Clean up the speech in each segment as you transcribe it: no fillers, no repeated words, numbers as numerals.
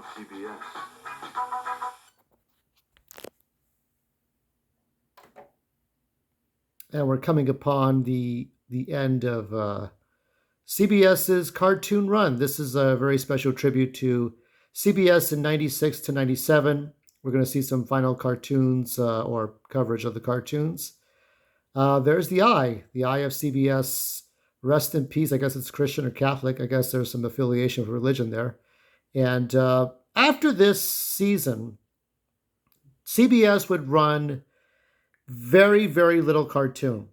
on CBS. And we're coming upon the end of CBS's cartoon run. This is a very special tribute to CBS in 96 to 97. We're going to see some final cartoons or coverage of the cartoons. There's the eye of CBS. Rest in peace. I guess it's Christian or Catholic. I guess there's some affiliation with religion there. And after this season, CBS would run very, very little cartoon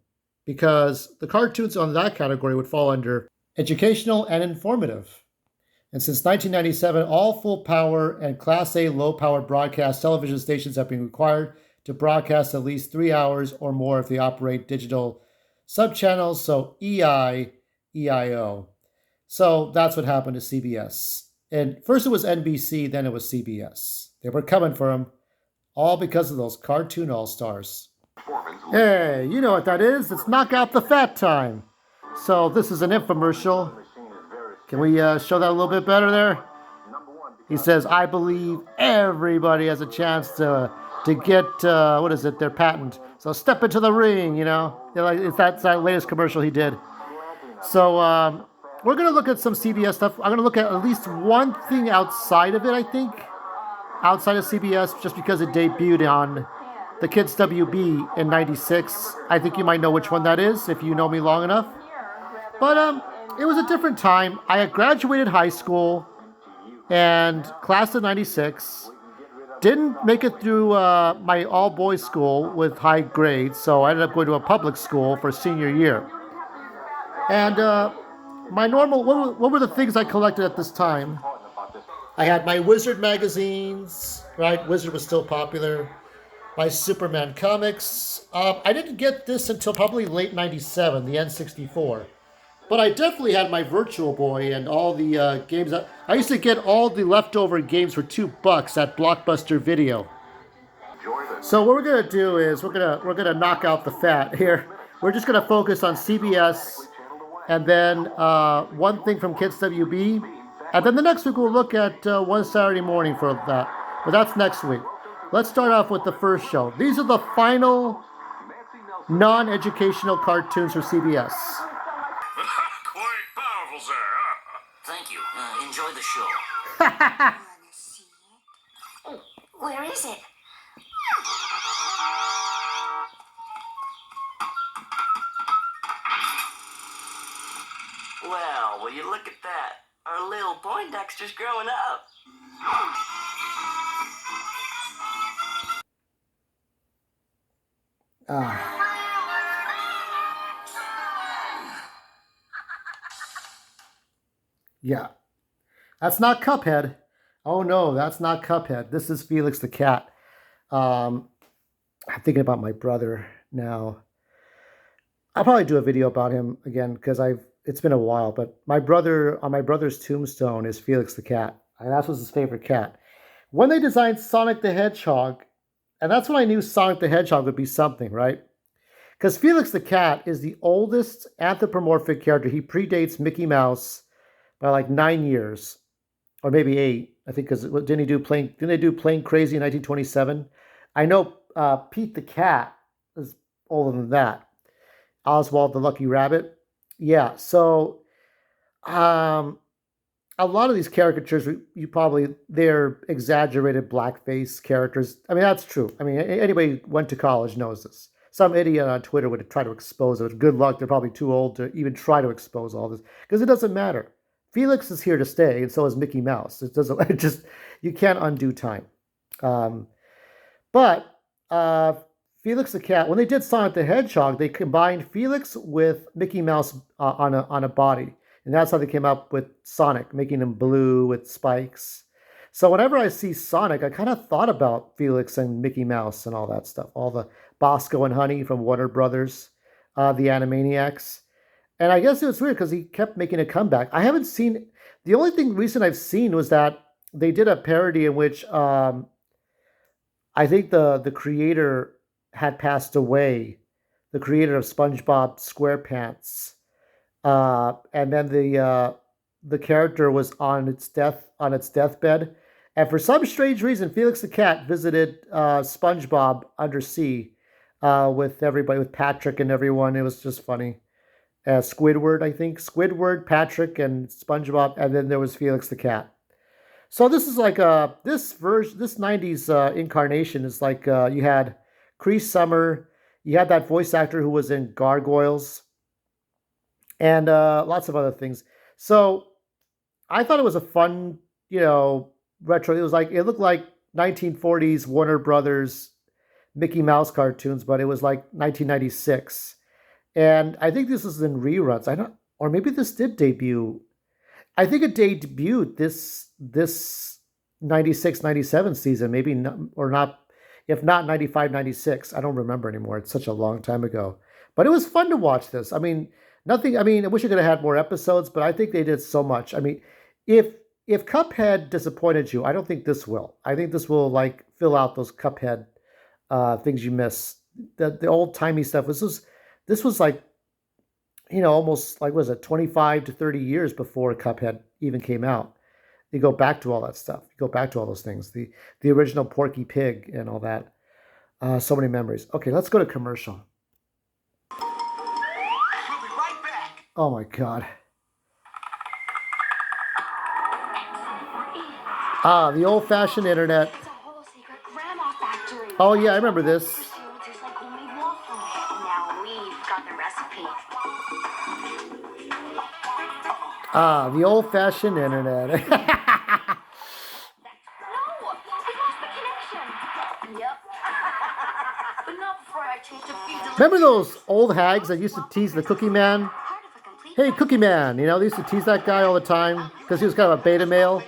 because the cartoons on that category would fall under educational and informative. And since 1997, all full power and Class A low power broadcast television stations have been required to broadcast at least 3 hours or more if they operate digital subchannels, so EI, EIO. So that's what happened to CBS. And first it was NBC, then it was CBS. They were coming for them, all because of those cartoon all-stars. Hey, you know what that is. It's Knock Out the Fat time. So this is an infomercial. Can we show that a little bit better there? He says, I believe everybody has a chance to get, their patent. So step into the ring, you know. That's that latest commercial he did. So we're going to look at some CBS stuff. I'm going to look at least one thing outside of it, I think. Outside of CBS, just because it debuted on the Kids WB in 96. I think you might know which one that is if you know me long enough. But it was a different time. I had graduated high school and class of 96. Didn't make it through my all-boys school with high grades, so I ended up going to a public school for senior year. And what were the things I collected at this time? I had my Wizard magazines, right? Wizard was still popular. My Superman comics. I didn't get this until probably late 97, the N64. But I definitely had my Virtual Boy and all the games. I used to get all the leftover games for $2 at Blockbuster Video. So what we're gonna do is we're gonna knock out the fat here. We're just gonna focus on CBS, and then one thing from Kids WB, and then the next week we'll look at One Saturday Morning for that. But that's next week. Let's start off with the first show. These are the final non-educational cartoons for CBS. Quite powerful, sir. Thank you. Enjoy the show. Oh, where is it? Well, will you look at that? Our little Poindexter's growing up. Yeah. That's not Cuphead. Oh no, that's not Cuphead. This is Felix the Cat. I'm thinking about my brother now. I'll probably do a video about him again because it's been a while, but my brother's tombstone is Felix the Cat. And that was his favorite cat. When they designed Sonic the Hedgehog, and that's when I knew Sonic the Hedgehog would be something, right? Because Felix the Cat is the oldest anthropomorphic character. He predates Mickey Mouse by like 9 years, or maybe 8. I think because didn't they do Plain Crazy in 1927? I know Pete the Cat is older than that. Oswald the Lucky Rabbit, yeah. So a lot of these caricatures, they're exaggerated blackface characters. I mean, that's true. I mean, anybody who went to college knows this. Some idiot on Twitter would try to expose it. Good luck. They're probably too old to even try to expose all this because it doesn't matter. Felix is here to stay, and so is Mickey Mouse. You can't undo time. But Felix the Cat, when they did Sonic the Hedgehog, they combined Felix with Mickey Mouse on a body. And that's how they came up with Sonic, making him blue with spikes. So whenever I see Sonic, I kind of thought about Felix and Mickey Mouse and all that stuff. All the Bosco and Honey from Warner Brothers, the Animaniacs. And I guess it was weird because he kept making a comeback. I haven't seen... The only thing recent I've seen was that they did a parody in which I think the creator had passed away. The creator of SpongeBob SquarePants. And then the character was on its deathbed, And for some strange reason, Felix the Cat visited SpongeBob undersea with everybody, with Patrick and everyone. It was just funny. Squidward, I think. Squidward, Patrick, and SpongeBob, and then there was Felix the Cat. So this is like this version, this '90s incarnation is like you had Cree Summer, you had that voice actor who was in Gargoyles, and lots of other things. So I thought it was a fun, retro. It looked like 1940s Warner Brothers Mickey Mouse cartoons, but it was like 1996. And I think this is in reruns. I don't, or maybe this did debut. I think it debuted this 96 97 season, maybe not, or not, if not 95 96. I don't remember anymore. It's such a long time ago. But it was fun to watch this. I mean, nothing, I mean, I wish I could have had more episodes, but I think they did so much. I mean, if Cuphead disappointed you, I don't think this will. I think this will like fill out those Cuphead things you miss. The old timey stuff. This was like, almost like, was it 25 to 30 years before Cuphead even came out. You go back to all that stuff. You go back to all those things. The original Porky Pig and all that. So many memories. Okay, let's go to commercial. We'll be right back. Oh my God. The old-fashioned internet. It's a whole secret grandma factory. Oh yeah, I remember this. Just like homemade waffles. Now we've got the recipe. The old-fashioned internet. No, we lost the connection. Yep. But not before I changed a few. Remember those old hags that used to tease the Cookie Man? Part of a complete. Hey, Cookie Man, they used to tease that guy all the time because he was kind of a beta male.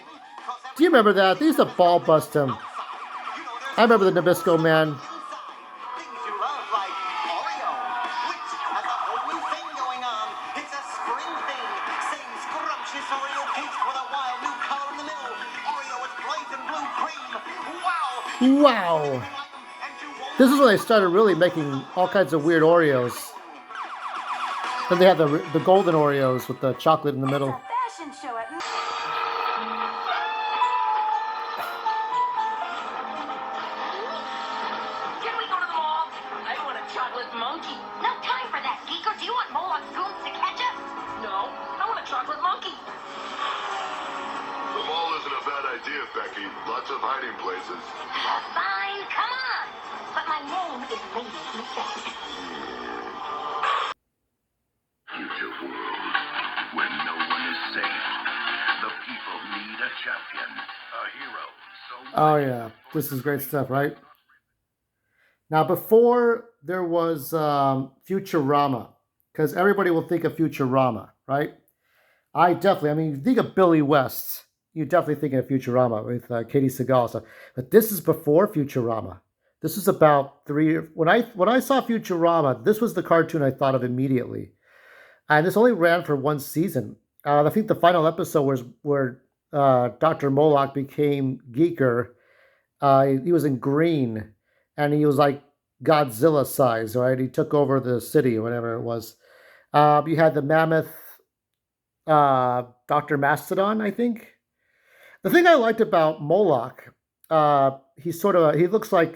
Do you remember that? They used to ball bust him. I remember the Nabisco Man. Things you love, like Oreo, which has a whole new thing going on. It's a spring thing. Same scrumptious Oreo cake with a wild new color in the middle. Oreo is bright and blue cream. Wow! Wow. This is when they started really making all kinds of weird Oreos. Then they had the golden Oreos with the chocolate in the middle. Fashion show at. Can we go to the mall? I want a chocolate monkey. No time for that, Geeker. Do you want Moloch goons to catch us? No, I want a chocolate monkey. The mall isn't a bad idea, Becky. Lots of hiding places. Fine, come on. But my name is Lady Macbeth. Future world, when no one is safe, the people need a champion, a hero. So Oh yeah, this is great stuff, right? Now before there was Futurama, because everybody will think of Futurama, right? I mean, you think of Billy West, you definitely think of Futurama with Katie Seagal and stuff. But this is before Futurama. This is about when I saw Futurama, this was the cartoon I thought of immediately. And this only ran for one season. I think the final episode was where Dr. Moloch became Geeker. He was in green, and he was like Godzilla size, right? He took over the city, or whatever it was. You had the mammoth Dr. Mastodon, I think. The thing I liked about Moloch, he looks like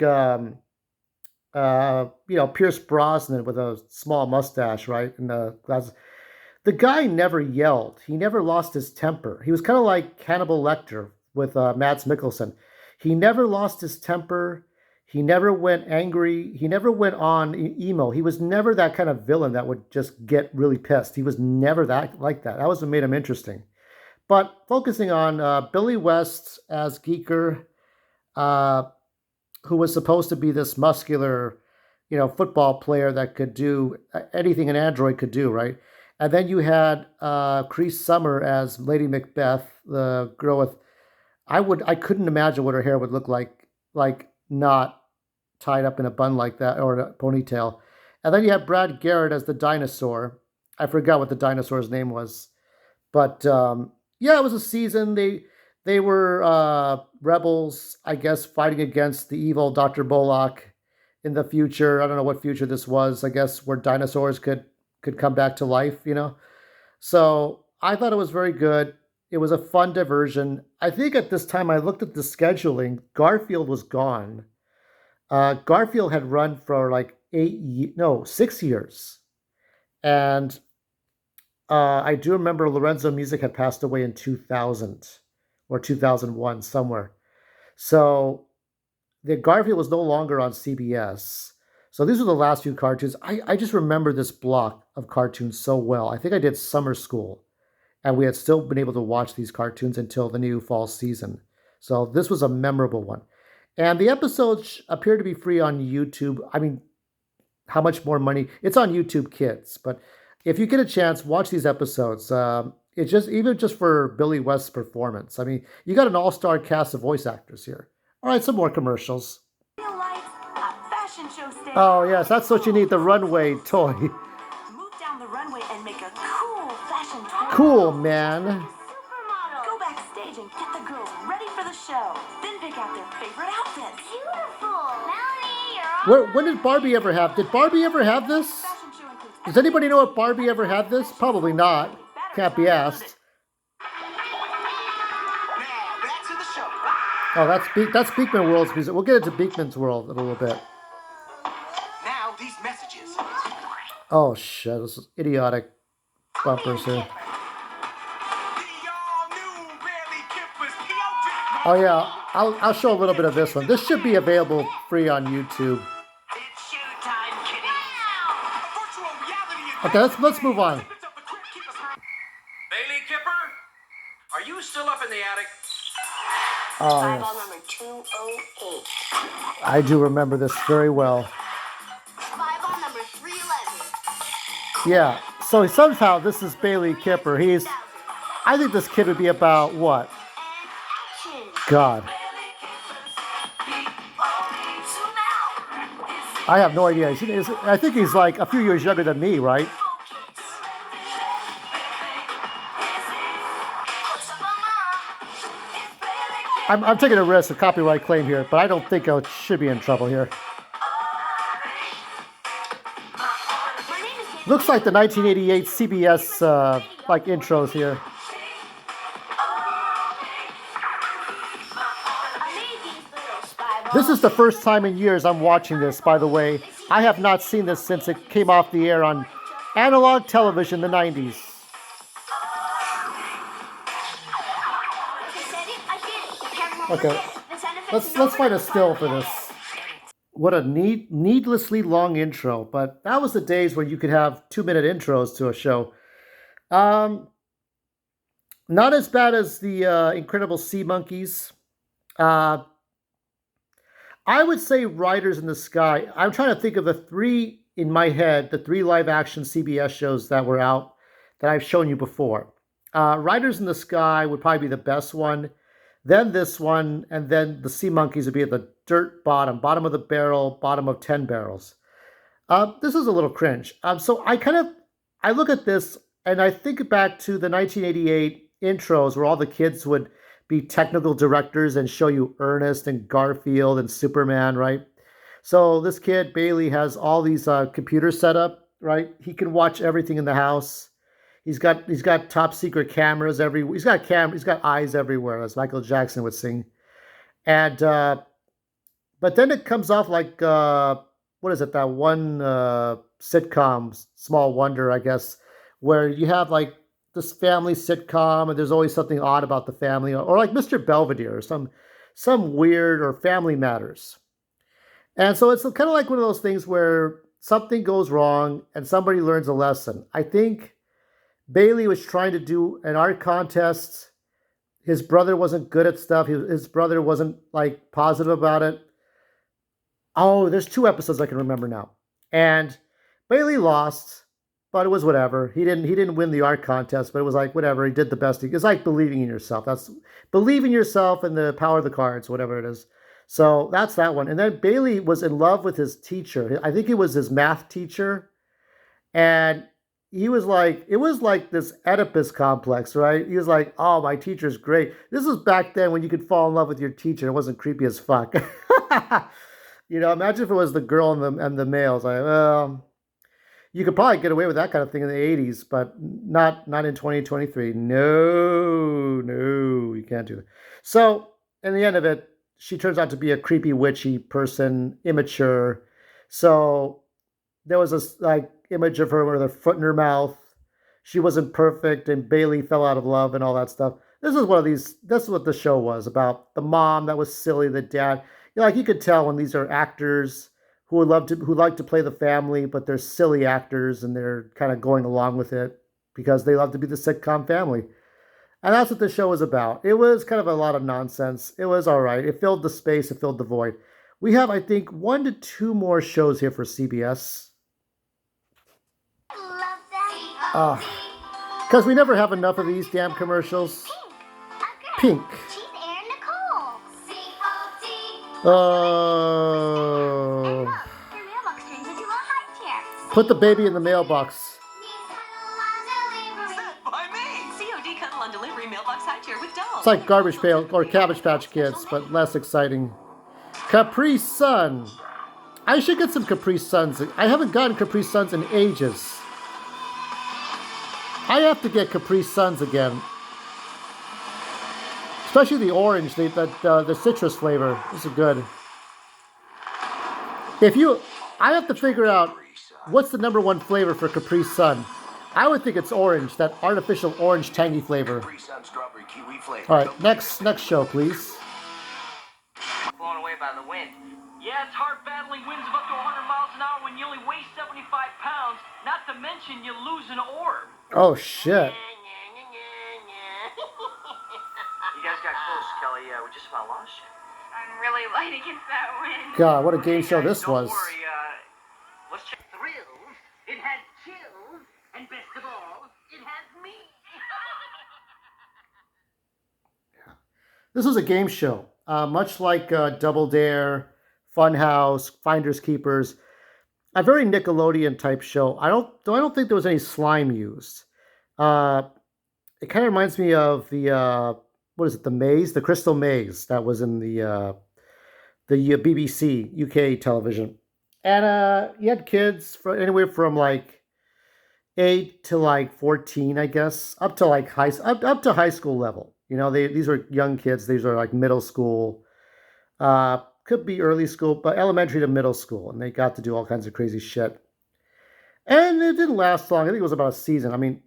Pierce Brosnan with a small mustache, right? And the guy never yelled. He never lost his temper. He was kind of like Hannibal Lecter with Mads Mikkelsen. He never lost his temper. He never went angry. He never went on emo. He was never that kind of villain that would just get really pissed. He was never that like that. That was what made him interesting. But focusing on Billy West as Geeker, who was supposed to be this muscular, football player that could do anything an android could do, right? And then you had Cree Summer as Lady Macbeth, the girl with, I couldn't imagine what her hair would look like not tied up in a bun like that or a ponytail. And then you had Brad Garrett as the dinosaur. I forgot what the dinosaur's name was, but yeah, it was a season. They were rebels, I guess, fighting against the evil Dr. Moloch in the future. I don't know what future this was. I guess where dinosaurs could come back to life, So I thought it was very good. It was a fun diversion. I think at this time I looked at the scheduling. Garfield was gone. Garfield had run for like 6 years, and I do remember Lorenzo Music had passed away in 2000 or 2001 somewhere. So the Garfield was no longer on CBS. So these were the last few cartoons. I just remember this block of cartoons so well. I think I did summer school, and we had still been able to watch these cartoons until the new fall season. So this was a memorable one. And the episodes appear to be free on YouTube. I mean, how much more money? It's on YouTube Kids, but if you get a chance, watch these episodes. It's just even just for Billy West's performance. I mean, you got an all-star cast of voice actors here. All right, some more commercials. Real life, a fashion show stage. Oh yes, that's what you need, the runway toy. Move down the runway and make a cool fashion tour. Cool, man. Supermodel. Go backstage and get the girls ready for the show. Then pick out their favorite outfits. Beautiful. Melanie, you're on. When did Barbie ever have? Did Barbie ever have this? Fashion show includes Does anybody know if Barbie ever had this? Probably not. Can't be asked. Now, back to the show. Oh, that's Beakman World's music. We'll get into Beakman's World in a little bit. Now, these messages. Oh shit, this is idiotic bumpers here. The all-new Barely Kipper's P.O. Oh yeah, I'll show a little bit of this one. This should be available free on YouTube. It's showtime, kitty. Virtual reality Okay, let's move on. Bailey Kipper, are you still up in the attic? Oh Five yes, on number 208. I do remember this very well. 5 on number 311. Yeah, so somehow this is Bailey Kipper. I think this kid would be about what? And action. God. I have no idea. I think he's like a few years younger than me, right? I'm taking a risk of copyright claim here, but I don't think I should be in trouble here. Looks like the 1988 CBS like intros here. This is the first time in years I'm watching this, by the way. I have not seen this since it came off the air on analog television in the 90s. Okay, let's find a still for this. What a needlessly long intro, but that was the days when you could have 2-minute intros to a show. Not as bad as the Incredible Sea Monkeys. I would say Riders in the Sky. I'm trying to think of the three in my head, the 3 live-action CBS shows that were out that I've shown you before. Riders in the Sky would probably be the best one. Then this one, and then the Sea Monkeys would be at the dirt bottom of the barrel, bottom of 10 barrels. This is a little cringe. So I look at this and I think back to the 1988 intros where all the kids would be technical directors and show you Ernest and Garfield and Superman, right? So this kid, Bailey, has all these computers set up, right? He can watch everything in the house. He's got top secret cameras everywhere. He's got eyes everywhere, as Michael Jackson would sing. And but then it comes off like what is it? That one sitcom, Small Wonder, I guess, where you have like this family sitcom, and there's always something odd about the family, or like Mr. Belvedere, or some weird, or Family Matters. And so it's kind of like one of those things where something goes wrong and somebody learns a lesson. I think Bailey was trying to do an art contest. His brother wasn't good at stuff. His brother wasn't like positive about it. Oh, there's 2 episodes I can remember now. And Bailey lost, but it was whatever. He didn't win the art contest, but it was like whatever. He did the best. It's like believing in yourself. That's believe in yourself and the power of the cards, whatever it is. So that's that one. And then Bailey was in love with his teacher. I think he was his math teacher. And he was like, it was like this Oedipus complex, right? He was like, oh, my teacher's great. This was back then when you could fall in love with your teacher. It wasn't creepy as fuck. You know, imagine if it was the girl and the male. It's like, well, You could probably get away with that kind of thing in the 80s, but not in 2023. No, you can't do that. So, in the end of it, she turns out to be a creepy, witchy person, immature. So, there was this like image of her with her foot in her mouth. She wasn't perfect, and Bailey fell out of love and all that stuff. This is one of these. This is what the show was about. The mom that was silly, the dad. Like you could tell when these are actors who like to play the family, but they're silly actors and they're kind of going along with it because they love to be the sitcom family. And that's what the show was about. It was kind of a lot of nonsense. It was all right. It filled the space. It filled the void. We have, I think, 1 to 2 more shows here for CBS. Because we never have enough of these damn commercials. Pink. She's Erin Nicole. Oh. Your mailbox turns into a high chair. Put the baby in the mailbox. By me! COD Cuddle on Delivery mailbox high chair with dolls. It's like Garbage Pail or Cabbage Patch Kids, but less exciting. Capri Sun. I should get some Capri Suns. I haven't gotten Capri Suns in ages. I have to get Capri Suns again. Especially the orange, the citrus flavor. This is good. I have to figure out what's the #1 flavor for Capri Sun. I would think it's orange, that artificial orange tangy flavor. All right, next show, please. Blown away by the wind. Yeah, it's hard battling winds of up to 100 miles an hour when you only weigh 75 pounds. Not to mention you lose an orb. Oh shit! You guys got close, Kelly. We just about lost you. I'm really light against that wind. God, what a game show this Don't was. worry. Let's check. Thrills. It had chills. And best of all, it has me. This was a game show, much like Double Dare, Funhouse, Finders Keepers. A very Nickelodeon type show. I don't think there was any slime used. It kind of reminds me of the what is it? The maze, the Crystal Maze that was in the BBC UK television. And you had kids from anywhere from like 8 to like 14, I guess, up to like up to high school level. You know, these are young kids. These are like middle school. Could be early school, but elementary to middle school, and they got to do all kinds of crazy shit. And it didn't last long. I think it was about a season. I mean,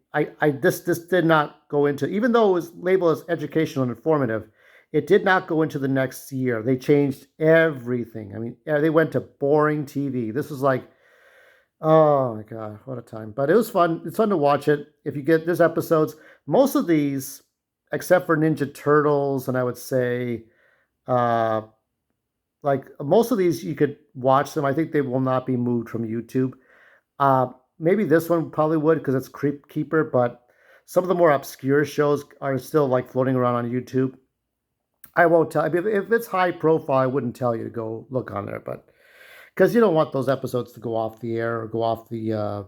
this did not go into, even though it was labeled as educational and informative, it did not go into the next year. They changed everything. I mean, they went to boring TV. This was like, oh my God, what a time. But it was fun. It's fun to watch it. If you get, there's episodes, most of these, except for Ninja Turtles, and I would say, like most of these, you could watch them. I think they will not be moved from YouTube. Maybe this one probably would because it's Keeper, but some of the more obscure shows are still like floating around on YouTube. I won't tell. If it's high profile, I wouldn't tell you to go look on there, but because you don't want those episodes to go off the air or go off the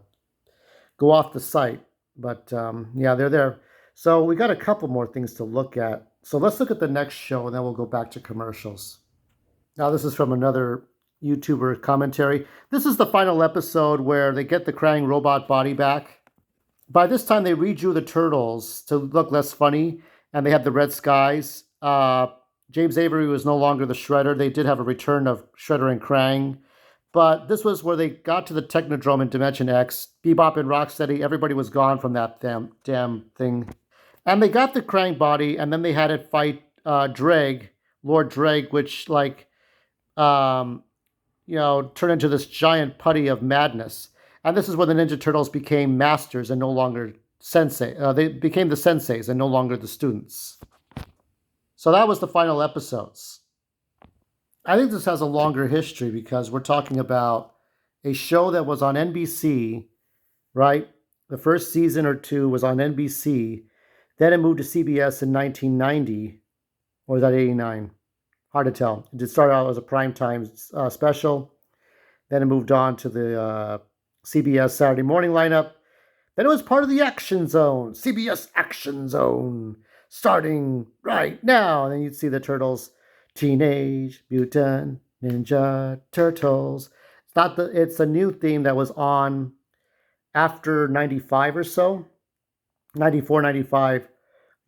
site. But yeah, they're there. So we got a couple more things to look at. So let's look at the next show, and then we'll go back to commercials. Now, this is from another YouTuber commentary. This is the final episode where they get the Krang robot body back. By this time, they redrew the turtles to look less funny, and they had the red skies. James Avery was no longer the Shredder. They did have a return of Shredder and Krang. But this was where they got to the Technodrome in Dimension X. Bebop and Rocksteady, everybody was gone from that damn thing. And they got the Krang body, and then they had it fight Dreg, Lord Dreg, which, like, you know, turned into this giant putty of madness. And this is when the Ninja Turtles became masters and no longer sensei. They became the senseis and no longer the students. So that was the final episodes. I think this has a longer history because we're talking about a show that was on NBC, right? The first season or two was on NBC. Then it moved to CBS in 1990, or was that 89? Hard to tell. It did start out as a primetime special. Then it moved on to the CBS Saturday Morning lineup. Then it was part of the Action Zone, CBS Action Zone, starting right now. And then you'd see the Turtles, Teenage Mutant Ninja Turtles. It's a new theme that was on after 95 or so, 94, 95,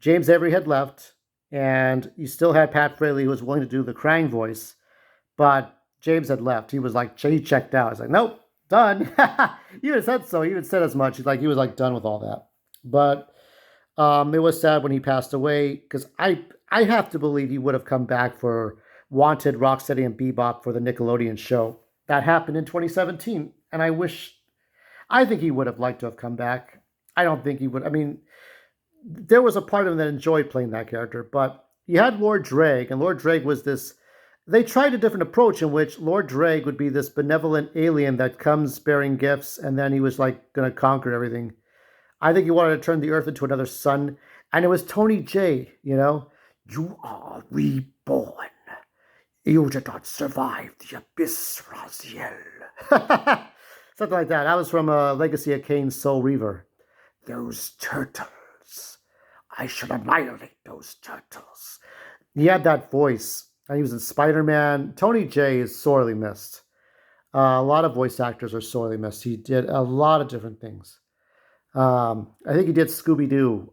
James Avery had left, and you still had Pat Fraley, who was willing to do the Krang voice, but James had left. He was like, he checked out. He's like, nope, done. He even said so. He even said as much. He was like done with all that. But it was sad when he passed away, because I have to believe he would have come back for Wanted, Rocksteady, and Bebop for the Nickelodeon show. That happened in 2017, and I think he would have liked to have come back. I don't think he would. I mean, there was a part of him that enjoyed playing that character, but you had Lord Dreg, and Lord Dreg was this. They tried a different approach in which Lord Dreg would be this benevolent alien that comes bearing gifts, and then he was like going to conquer everything. I think he wanted to turn the Earth into another sun, and it was Tony J. You are reborn. You did not survive the abyss, Raziel. Something like that. That was from Legacy of Kain, Soul Reaver. Those turtles. I shall annihilate those turtles. He had that voice. And he was in Spider-Man. Tony J is sorely missed. A lot of voice actors are sorely missed. He did a lot of different things. I think he did Scooby-Doo.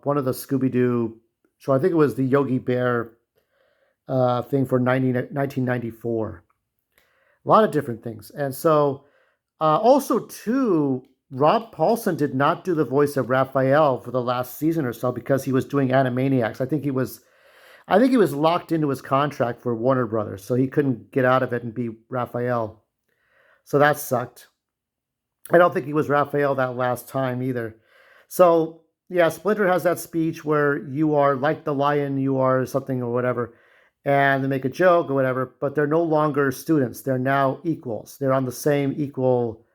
One of the Scooby-Doo. So I think it was the Yogi Bear thing for 1994. A lot of different things. And so, also too, Rob Paulson did not do the voice of Raphael for the last season or so because he was doing Animaniacs. I think he was locked into his contract for Warner Brothers, so he couldn't get out of it and be Raphael. So that sucked. I don't think he was Raphael that last time either. So, yeah, Splinter has that speech where you are like the lion, you are something or whatever, and they make a joke or whatever, but they're no longer students. They're now equals. They're on the same equal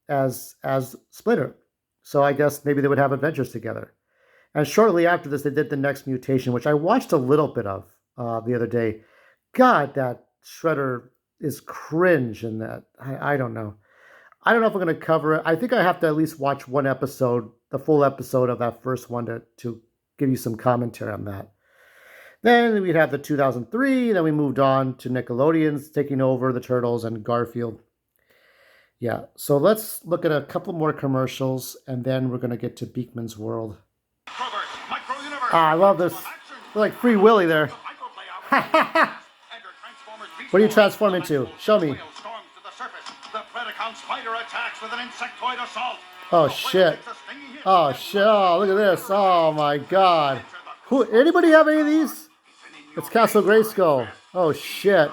as Splinter. So I guess maybe they would have adventures together. And shortly after this, they did the next mutation, which I watched a little bit of the other day. God, that Shredder is cringe in that. I don't know. I don't know if I'm going to cover it. I think I have to at least watch one episode, the full episode of that first one to give you some commentary on that. Then we'd have the 2003. Then we moved on to Nickelodeon's taking over the Turtles and Garfield. Yeah, so let's look at a couple more commercials, and then we're going to get to Beakman's World. I love this. They're like Free Willy there. What do you transform into? Show me. Oh shit. Oh shit. Oh, look at this. Oh my god. Anybody have any of these? It's Castle Grayskull. Oh shit.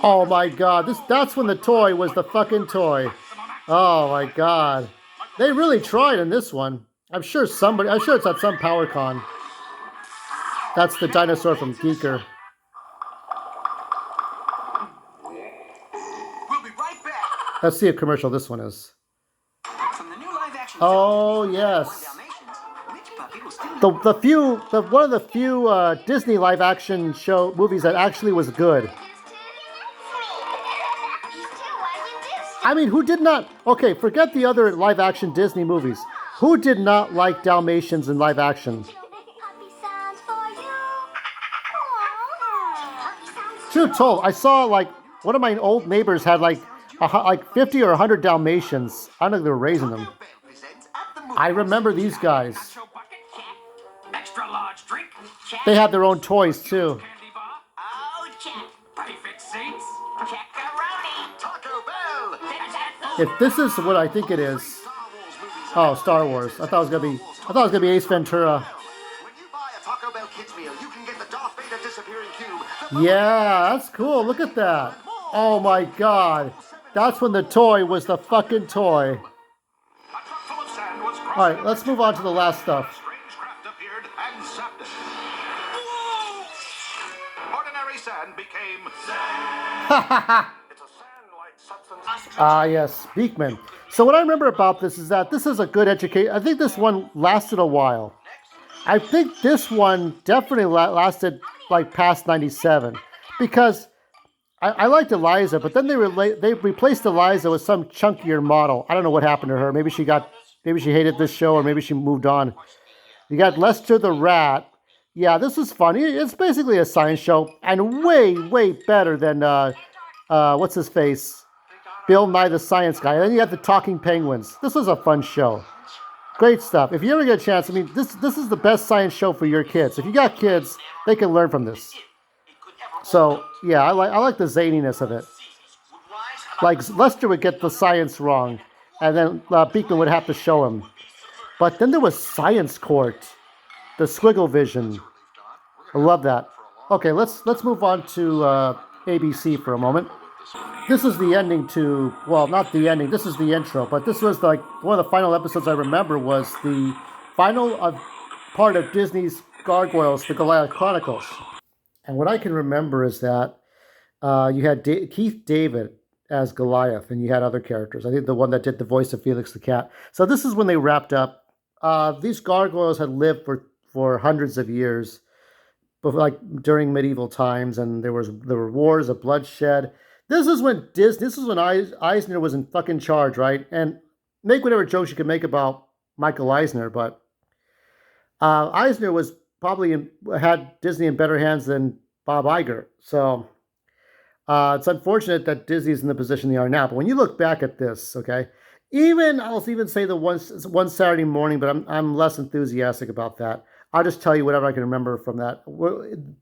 Oh my god. That's when the toy was the fucking toy. Oh my god. They really tried in this one. I'm sure it's at some PowerCon. That's the dinosaur from Geeker. We'll be right back. Let's see a commercial this one is. From the new live-action Oh yes. One of the few Disney live-action movies that actually was good. I mean, who did not? Okay, forget the other live-action Disney movies. Who did not like Dalmatians in live action? Truth told, I saw like one of my old neighbors had like 50 or 100 Dalmatians. I don't know if they were raising them. I remember these guys. They had their own toys too. If this is what I think it is. Oh, Star Wars. I thought it was gonna be Ace Ventura. When you buy a Taco Bell Kids meal, you can get the Darth Vader disappearing cube. Yeah, that's cool. Look at that. Oh my god. That's when the toy was the fucking toy. Alright, let's move on to the last stuff. Ordinary sand became Ah, yes, Beakman. So what I remember about this is that this is a good education. I think this one lasted a while. I think this one definitely lasted like past 97 because I liked Eliza, but then they replaced Eliza with some chunkier model. I don't know what happened to her. Maybe she hated this show, or maybe she moved on. You got Lester the Rat. Yeah, this was funny. It's basically a science show, and way better than what's his face? Bill Nye the Science Guy. And then you had the Talking Penguins. This was a fun show. Great stuff. If you ever get a chance, I mean, this is the best science show for your kids. If you got kids, they can learn from this. So, yeah, I like the zaniness of it. Like, Lester would get the science wrong, and then Beakman would have to show him. But then there was Science Court, the Squiggle Vision. I love that. Okay, let's move on to ABC for a moment. This is the ending to, well, not the ending, this is the intro, but this was like one of the final episodes I remember was the final part of Disney's Gargoyles, the Goliath Chronicles. And what I can remember is that you had Keith David as Goliath, and you had other characters. I think the one that did the voice of Felix the Cat. So this is when they wrapped up. These gargoyles had lived for hundreds of years, but like during medieval times, and there were wars of bloodshed. This is when Eisner was in fucking charge, right? And make whatever jokes you can make about Michael Eisner, but Eisner was probably had Disney in better hands than Bob Iger. So it's unfortunate that Disney's in the position they are now. But when you look back at this, okay, I'll even say the one Saturday Morning, but I'm less enthusiastic about that. I'll just tell you whatever I can remember from that.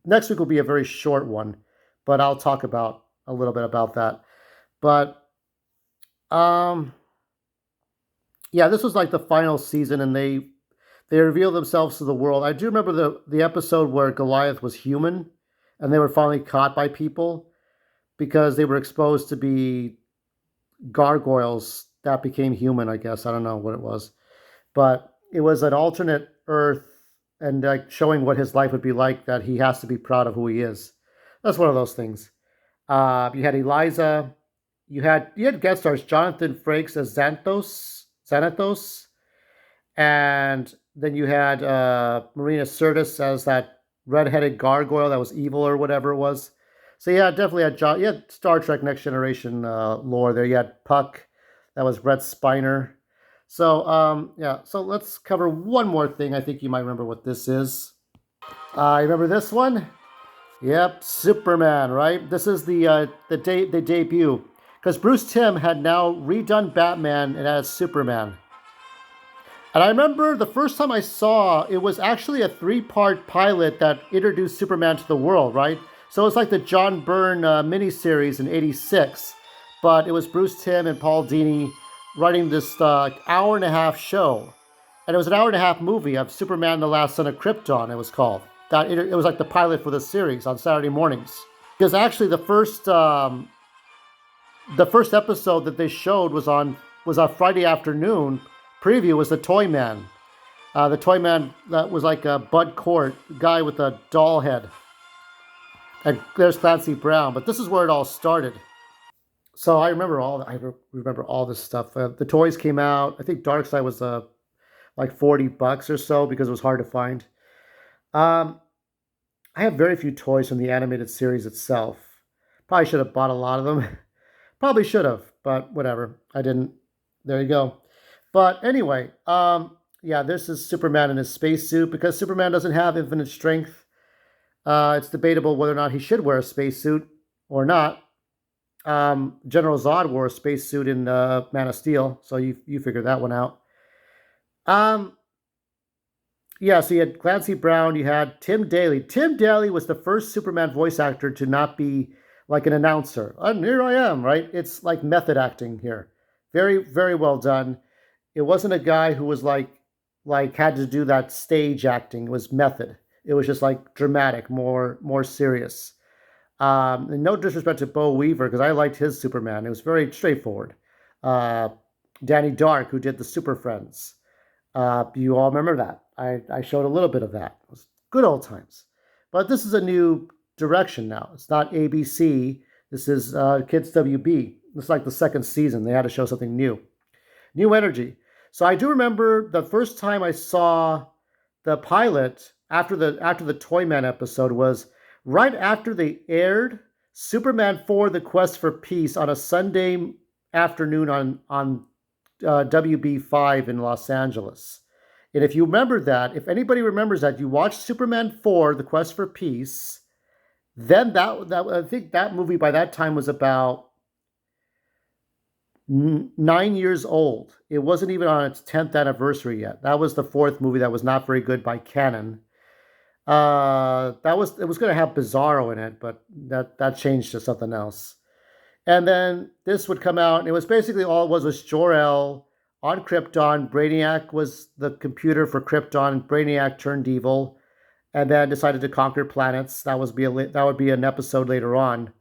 Next week will be a very short one, but I'll talk about a little bit about that. But yeah, this was like the final season, and they revealed themselves to the world. I do remember the episode where Goliath was human, and they were finally caught by people because they were exposed to be gargoyles that became human, I guess. I don't know what it was. But it was an alternate Earth, and like showing what his life would be like, that he has to be proud of who he is. That's one of those things. You had Eliza. You had guest stars Jonathan Frakes as Xanathos. And then you had Marina Sirtis as that red-headed gargoyle that was evil or whatever it was. So yeah, definitely had you had Star Trek Next Generation lore there. You had Puck, that was Brett Spiner. So yeah, so let's cover one more thing. I think you might remember what this is. You remember this one? Yep, Superman, right? This is the debut, because Bruce Timm had now redone Batman and as Superman. And I remember the first time I saw it was actually a 3-part pilot that introduced Superman to the world, right? So it's like the John Byrne miniseries in '86, but it was Bruce Timm and Paul Dini writing this hour-and-a-half show. And it was an hour-and-a-half movie of Superman the Last Son of Krypton, it was called. It was like the pilot for the series on Saturday mornings. Because actually the first episode that they showed was on Friday afternoon. Preview was the Toy Man. The Toy Man that was like a Bud Cort, guy with a doll head. And there's Clancy Brown. But this is where it all started. So I remember all this stuff. The toys came out. I think Darkseid was like $40 or so because it was hard to find. I have very few toys from the animated series itself. Probably should have bought a lot of them. Probably should have, but whatever. I didn't. There you go. But anyway, yeah, this is Superman in his spacesuit because Superman doesn't have infinite strength. It's debatable whether or not he should wear a spacesuit or not. General Zod wore a spacesuit in Man of Steel, so you figure that one out. Yeah, so you had Clancy Brown, you had Tim Daly. Tim Daly was the first Superman voice actor to not be like an announcer. And here I am, right? It's like method acting here. Very, very well done. It wasn't a guy who was like had to do that stage acting. It was method. It was just like dramatic, more serious. And no disrespect to Bo Weaver, because I liked his Superman. It was very straightforward. Danny Dark, who did the Super Friends. You all remember that. I showed a little bit of that. It was good old times. But this is a new direction now. It's not ABC. This is Kids WB. It's like the second season. They had to show something new. New energy. So I do remember the first time I saw the pilot after the Toyman episode was right after they aired Superman 4: The Quest for Peace on a Sunday afternoon on WB5 in Los Angeles. And if you remember that, if anybody remembers that, you watched Superman 4: The Quest for Peace, then that I think that movie by that time was about 9 years old. It wasn't even on its 10th anniversary yet. That was the fourth movie that was not very good by canon. It was going to have Bizarro in it, but that changed to something else. And then this would come out, and it was basically all it was Jor-El on Krypton. Brainiac was the computer for Krypton, and Brainiac turned evil, and then decided to conquer planets. That would be an episode later on.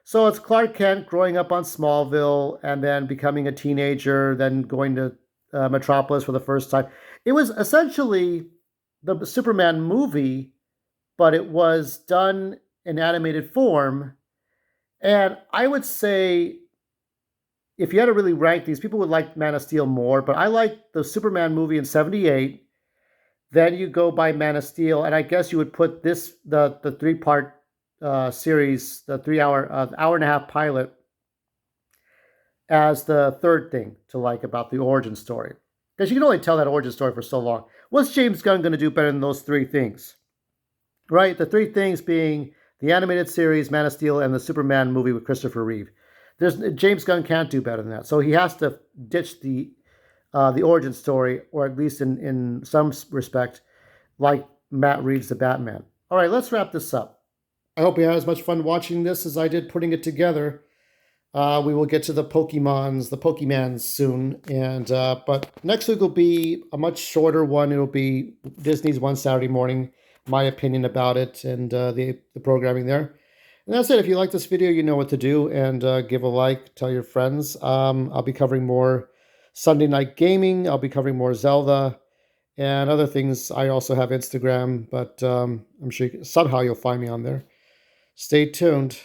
So it's Clark Kent growing up on Smallville, and then becoming a teenager, then going to Metropolis for the first time. It was essentially the Superman movie, but it was done in animated form. And I would say, if you had to really rank these, people would like Man of Steel more, but I like the Superman movie in 78. Then you go by Man of Steel, and I guess you would put this, the 3-part series, the hour and a half pilot, as the third thing to like about the origin story. Because you can only tell that origin story for so long. What's James Gunn going to do better than those three things? Right? The three things being the animated series, Man of Steel, and the Superman movie with Christopher Reeve. James Gunn can't do better than that. So he has to ditch the origin story, or at least in some respect, like Matt Reeves' The Batman. All right, let's wrap this up. I hope you had as much fun watching this as I did putting it together. We will get to the Pokemans soon, and but next week will be a much shorter one. It'll be Disney's One Saturday Morning, my opinion about it, and the programming there. And that's it. If you like this video, you know what to do, and give a like, tell your friends. I'll be covering more Sunday Night Gaming. I'll be covering more Zelda and other things. I also have Instagram, but I'm sure somehow you'll find me on there. Stay tuned.